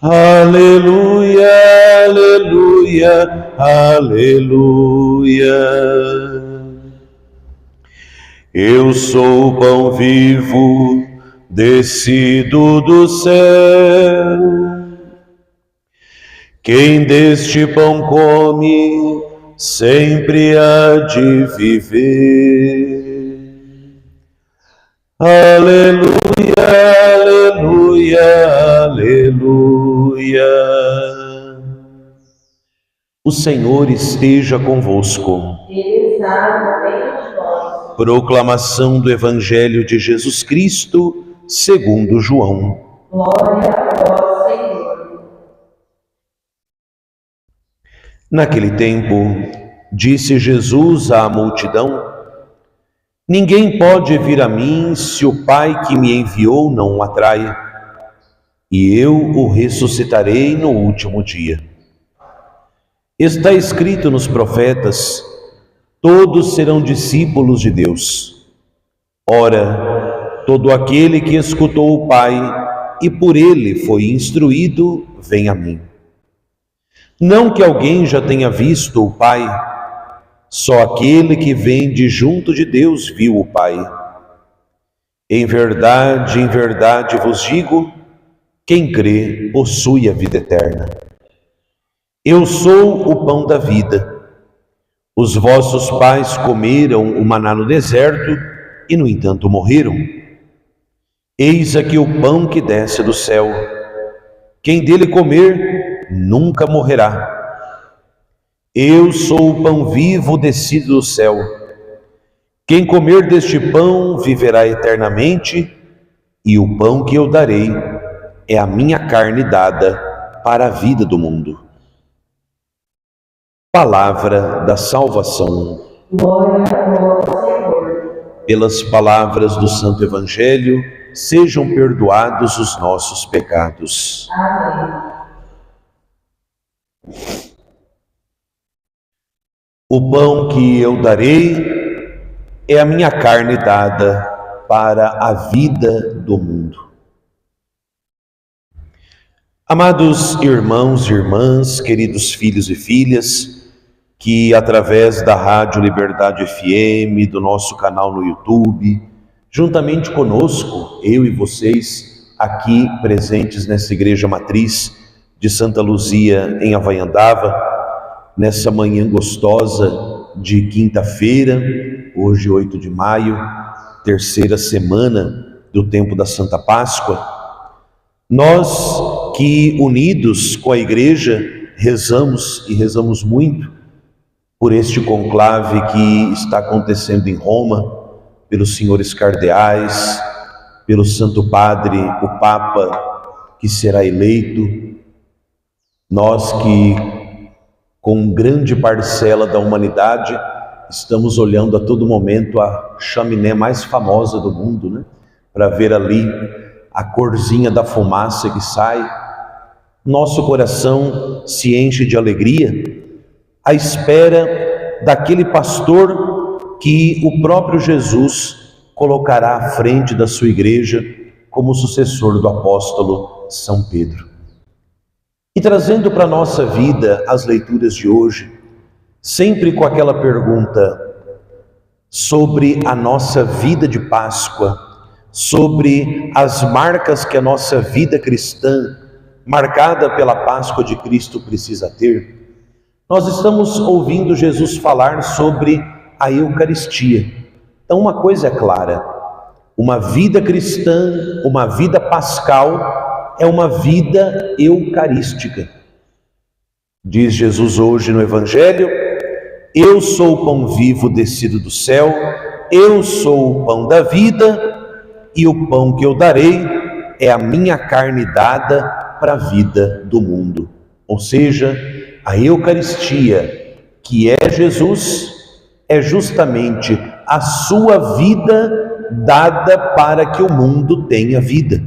Aleluia, aleluia, aleluia. Eu sou o pão vivo descido do céu. Quem deste pão come sempre há de viver. Aleluia, aleluia, aleluia. O Senhor esteja convosco. Ele está no meio de nós. Proclamação do Evangelho de Jesus Cristo, segundo João. Glória a vós, Senhor. Naquele tempo, disse Jesus à multidão: Ninguém pode vir a mim se o Pai que me enviou não o atrai, e eu o ressuscitarei no último dia. Está escrito nos profetas: todos serão discípulos de Deus. Ora, todo aquele que escutou o Pai e por ele foi instruído, vem a mim. Não que alguém já tenha visto o Pai, só aquele que vem de junto de Deus viu o Pai. Em verdade vos digo, quem crê possui a vida eterna. Eu sou o pão da vida. Os vossos pais comeram o maná no deserto e, no entanto, morreram. Eis aqui o pão que desce do céu. Quem dele comer nunca morrerá. Eu sou o pão vivo descido do céu. Quem comer deste pão viverá eternamente, e o pão que eu darei é a minha carne dada para a vida do mundo. Palavra da salvação. Glória a vós, Senhor. Pelas palavras do Santo Evangelho, sejam perdoados os nossos pecados. Amém. O pão que eu darei é a minha carne dada para a vida do mundo. Amados irmãos e irmãs, queridos filhos e filhas, que através da Rádio Liberdade FM, do nosso canal no YouTube, juntamente conosco, eu e vocês, aqui presentes nessa Igreja Matriz de Santa Luzia, em Havaiandava, nessa manhã gostosa de quinta-feira, hoje 8 de maio, terceira semana do tempo da Santa Páscoa, nós que unidos com a Igreja rezamos e rezamos muito por este conclave que está acontecendo em Roma, pelos senhores cardeais, pelo Santo Padre, o Papa que será eleito, nós que com grande parcela da humanidade, estamos olhando a todo momento a chaminé mais famosa do mundo, né? Para ver ali a corzinha da fumaça que sai. Nosso coração se enche de alegria à espera daquele pastor que o próprio Jesus colocará à frente da sua igreja como sucessor do apóstolo São Pedro. E trazendo para a nossa vida as leituras de hoje, sempre com aquela pergunta sobre a nossa vida de Páscoa, sobre as marcas que a nossa vida cristã, marcada pela Páscoa de Cristo, precisa ter. Nós estamos ouvindo Jesus falar sobre a Eucaristia. Então uma coisa é clara, uma vida cristã, uma vida pascal, é uma vida eucarística. Diz Jesus hoje no Evangelho: eu sou o pão vivo descido do céu, eu sou o pão da vida, e o pão que eu darei é a minha carne dada para a vida do mundo. Ou seja, a Eucaristia, que é Jesus, é justamente a sua vida dada para que o mundo tenha vida.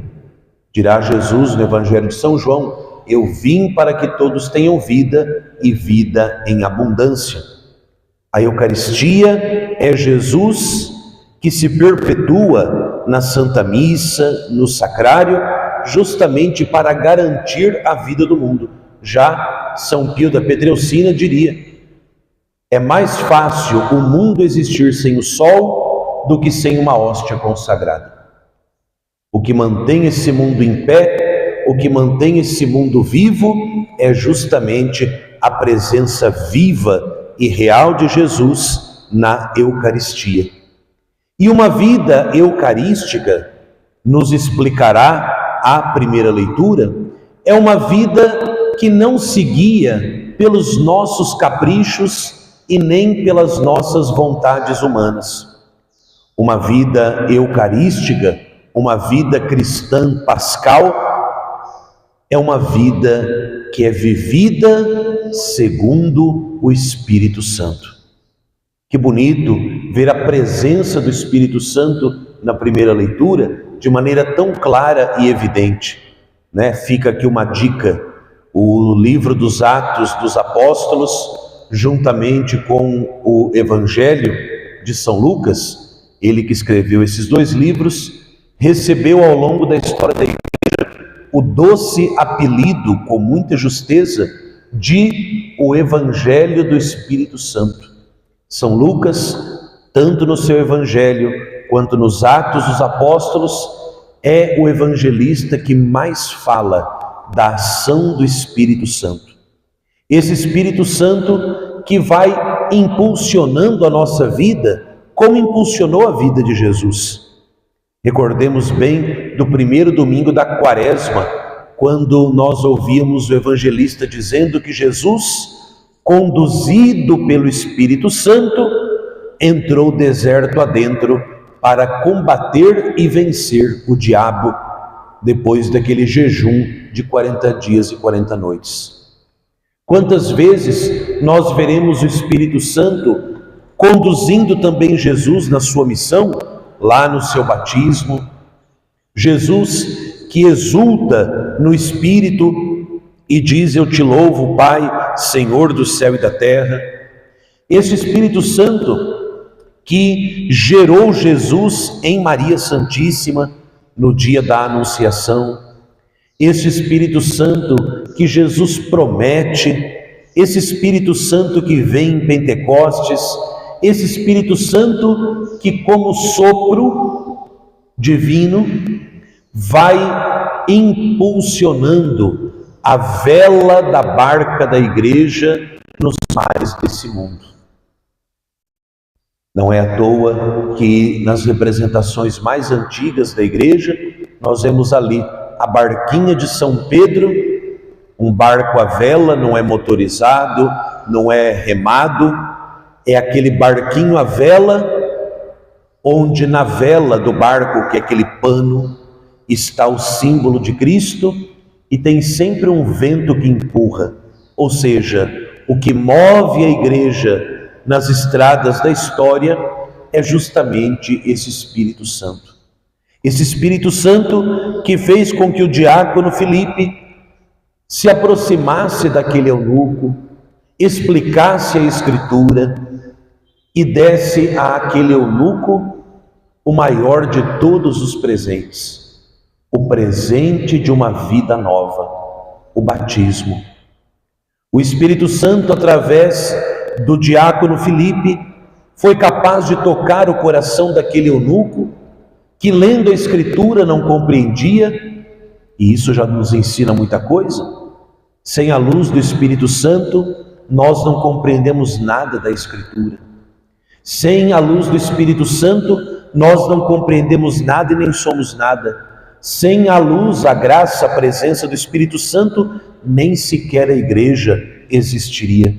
Dirá Jesus no Evangelho de São João: eu vim para que todos tenham vida e vida em abundância. A Eucaristia é Jesus que se perpetua na Santa Missa, no Sacrário, justamente para garantir a vida do mundo. Já São Pio da Pietrelcina diria: é mais fácil o mundo existir sem o sol do que sem uma hóstia consagrada. O que mantém esse mundo em pé, o que mantém esse mundo vivo, é justamente a presença viva e real de Jesus na Eucaristia. E uma vida eucarística, nos explicará a primeira leitura, é uma vida que não se guia pelos nossos caprichos e nem pelas nossas vontades humanas. Uma vida eucarística, uma vida cristã pascal, é uma vida que é vivida segundo o Espírito Santo. Que bonito ver a presença do Espírito Santo na primeira leitura de maneira tão clara e evidente, né? Fica aqui uma dica: o livro dos Atos dos Apóstolos, juntamente com o Evangelho de São Lucas, ele que escreveu esses dois livros, recebeu ao longo da história da Igreja o doce apelido, com muita justeza, de o Evangelho do Espírito Santo. São Lucas, tanto no seu Evangelho quanto nos Atos dos Apóstolos, é o evangelista que mais fala da ação do Espírito Santo. Esse Espírito Santo que vai impulsionando a nossa vida, como impulsionou a vida de Jesus. Recordemos bem do primeiro domingo da Quaresma, quando nós ouvíamos o evangelista dizendo que Jesus, conduzido pelo Espírito Santo, entrou deserto adentro para combater e vencer o diabo, depois daquele jejum de 40 dias e 40 noites. Quantas vezes nós veremos o Espírito Santo conduzindo também Jesus na sua missão, lá no seu batismo? Jesus que exulta no Espírito e diz: eu te louvo, Pai, Senhor do céu e da terra. Esse Espírito Santo que gerou Jesus em Maria Santíssima no dia da Anunciação. Esse Espírito Santo que Jesus promete, esse Espírito Santo que vem em Pentecostes, esse Espírito Santo que, como sopro divino, vai impulsionando a vela da barca da Igreja nos mares desse mundo. Não é à toa que nas representações mais antigas da Igreja, nós vemos ali a barquinha de São Pedro, um barco à vela, não é motorizado, não é remado, é aquele barquinho à vela, onde na vela do barco, que é aquele pano, está o símbolo de Cristo, e tem sempre um vento que empurra, ou seja, o que move a Igreja nas estradas da história é justamente esse Espírito Santo. Esse Espírito Santo que fez com que o diácono Filipe se aproximasse daquele eunuco, explicasse a Escritura e desse àquele eunuco o maior de todos os presentes, o presente de uma vida nova, o batismo. O Espírito Santo, através do diácono Filipe, foi capaz de tocar o coração daquele eunuco que, lendo a Escritura, não compreendia, e isso já nos ensina muita coisa. Sem a luz do Espírito Santo, nós não compreendemos nada da Escritura. Sem a luz do Espírito Santo, nós não compreendemos nada e nem somos nada. Sem a luz, a graça, a presença do Espírito Santo, nem sequer a Igreja existiria.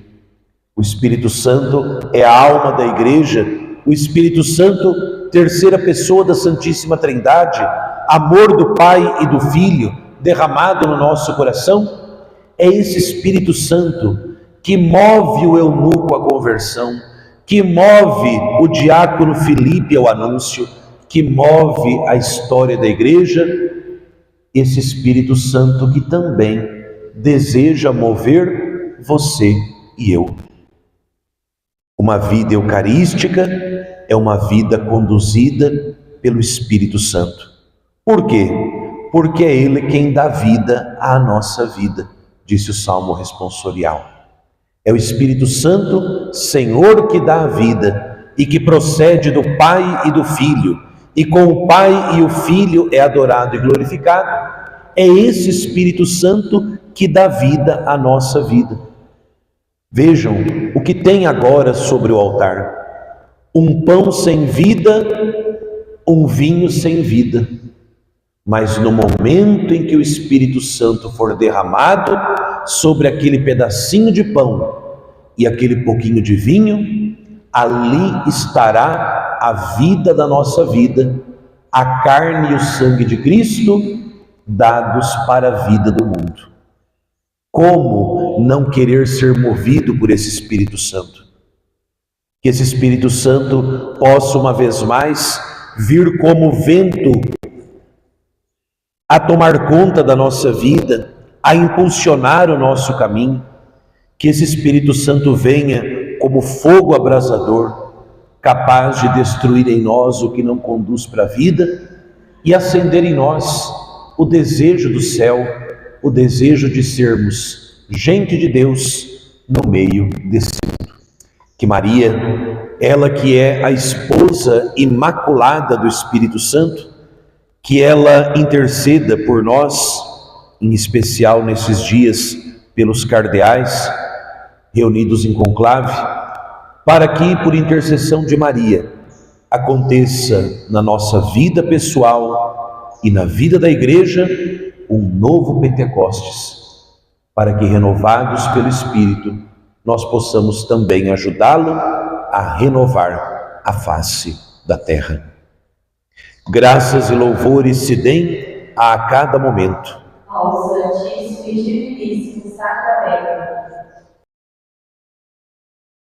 O Espírito Santo é a alma da Igreja. O Espírito Santo, terceira pessoa da Santíssima Trindade, amor do Pai e do Filho, derramado no nosso coração. É esse Espírito Santo que move o eunuco à conversão, que move o diácono Filipe ao anúncio, que move a história da Igreja. Esse Espírito Santo que também deseja mover você e eu. Uma vida eucarística é uma vida conduzida pelo Espírito Santo. Por quê? porque é Ele quem dá vida à nossa vida, disse o Salmo responsorial. É o Espírito Santo, Senhor, que dá a vida e que procede do Pai e do Filho, e com o Pai e o Filho é adorado e glorificado. É esse Espírito Santo que dá vida à nossa vida. Vejam o que tem agora sobre o altar: um pão sem vida, um vinho sem vida. Mas no momento em que o Espírito Santo for derramado sobre aquele pedacinho de pão e aquele pouquinho de vinho, ali estará a vida da nossa vida, a carne e o sangue de Cristo dados para a vida do mundo. Como não querer ser movido por esse Espírito Santo? Que esse Espírito Santo possa uma vez mais vir como vento a tomar conta da nossa vida, a impulsionar o nosso caminho. Que esse Espírito Santo venha como fogo abrasador, capaz de destruir em nós o que não conduz para a vida e acender em nós o desejo do céu, o desejo de sermos gente de Deus no meio desse mundo. Que Maria, ela que é a esposa imaculada do Espírito Santo, que ela interceda por nós, em especial nesses dias pelos cardeais reunidos em conclave, para que, por intercessão de Maria, aconteça na nossa vida pessoal e na vida da Igreja um novo Pentecostes, para que, renovados pelo Espírito, nós possamos também ajudá-lo a renovar a face da terra. Graças e louvores se deem a cada momento ao Santíssimo e Diviníssimo Sacramento